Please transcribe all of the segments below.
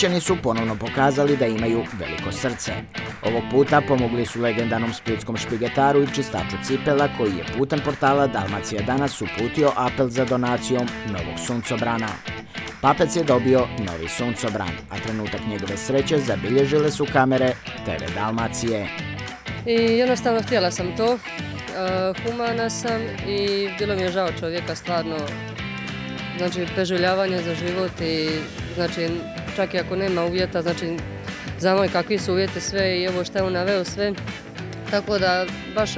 Splićani su ponovno pokazali da imaju veliko srce. Ovog puta pomogli su legendarnom splitskom špigetaru i čistaču cipela koji je putem portala Dalmacija danas uputio apel za donacijom novog suncobrana. Papec je dobio novi suncobran, a trenutak njegove sreće zabilježile su kamere TV Dalmacije. I jednostavno htjela sam to, humana sam i bilo mi je žao čovjeka stvarno, znači preživljavanje za život i znači čak i ako nema uvjeta, znači znamo i kakvi su uvjeti sve i evo što je on naveo sve, tako da baš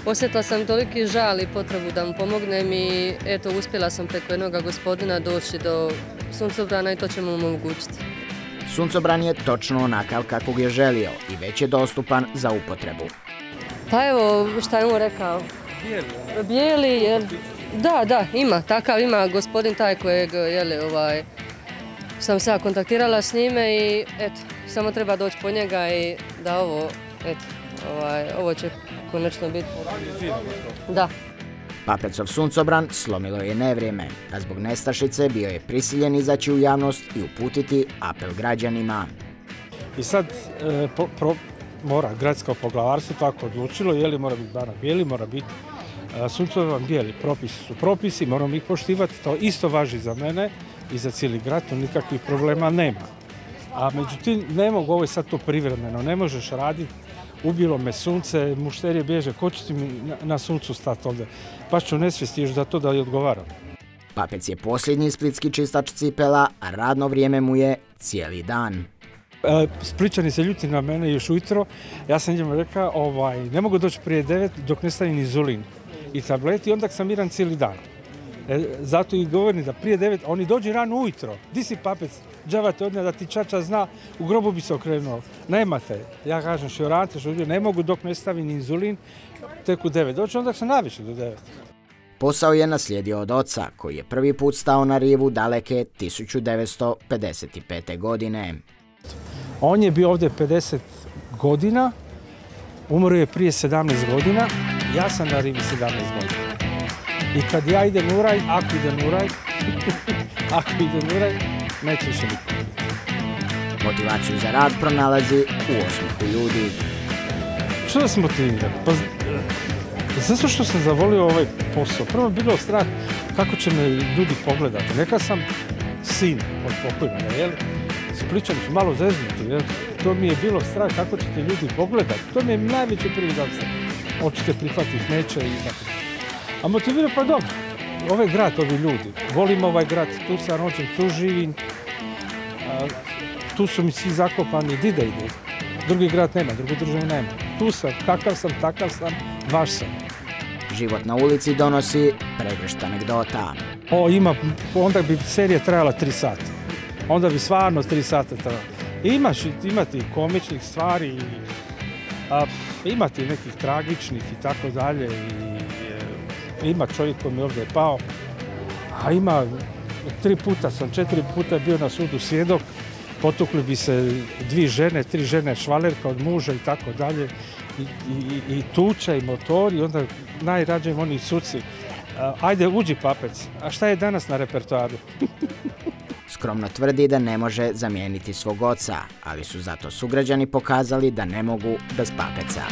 osjetila sam toliki žal i potrebu da mu pomognem i eto uspjela sam preko jednoga gospodina doći do suncobrana i to ćemo mu omogućiti. Suncobran je točno onakav kakvog je želio i već je dostupan za upotrebu. Pa evo šta je on rekao? Bijeli, da, ima, takav ima gospodin taj kojeg sam se ja kontaktirala s njime i eto, samo treba doći po njega i da ovo će konačno biti. Da. Papecov suncobran slomilo je nevrijeme, a zbog nestašice bio je prisiljen izaći u javnost i uputiti apel građanima. I sad mora gradsko poglavarstvo tako odlučilo, je li mora biti banak bijeli, mora biti suncobran bijeli. Propisi su propisi, moramo ih poštivati, to isto važi za mene i za cijeli grad, to nikakvih problema nema. A međutim, ne mogu, ovo je sad to privremeno, ne možeš raditi, ubilo me sunce, mušterije bježe, ko će ti mi na suncu stati ovdje? Baš ću nesvijesti još za to da je odgovaram. Papec je posljednji splitski čistač cipela, a radno vrijeme mu je cijeli dan. Splićani se ljuti na mene još ujutro, ja sam njemu rekao, ne mogu doći prije 9 dok ne stavim inzulin i tableti, onda sam miran cijeli dan. Zato i govorim da prije 9, oni dođu rano ujutro. Di si Papec? Džavate od njega da ti čača zna, u grobu bi se okrenuo. Nemate. Ja kažem šorante, ne mogu dok ne stavim inzulin, tek u 9. Dođu, onda sam naviše do 9. Posao je naslijedio od oca, koji je prvi put stao na rivu daleke 1955. godine. On je bio ovdje 50 godina, umro je prije 17 godina, ja sam na rivi 17 godina. I kad ja idem u raj, ako idem u raj, neće više niko biti. Motivaciju za rad pronalazi u osmihu ljudi. Što da se motiviram? Zato što sam zavolio ovaj posao. Prvo je bilo strah kako će me ljudi pogledati. Neka sam sin od pokojnoga, jel? Splićani su malo zeznuti, jel? To mi je bilo strah kako ćete ljudi pogledati. To mi je najveći privilegij. Hoćete prihvatiti, neće i tako. A motiviram, pa dobro. Ovaj grad, ovi ljudi. Volim ovaj grad, tu sam rođen, tu živim. Tu su mi svi zakopani, di da ide. Drugi grad nema, drugu državu nema. Tu sam, takav sam, vaš sam. Život na ulici donosi pregršt anegdota. Onda bi serija trajala 3 sata. Onda bi stvarno 3 sata trajala. Imati komičnih stvari, imati nekih tragičnih i tako dalje. Ima čovjek koji mi je ovdje pao, a ima 4 puta bio na sudu svjedok, potukli bi se 3 žene švalerka od muža i tako dalje, i tuča i motor i onda najrađe oni suci. Ajde, uđi Papec, a šta je danas na repertoaru? Skromno tvrdi da ne može zamijeniti svog oca, ali su zato sugrađani pokazali da ne mogu bez Papeca.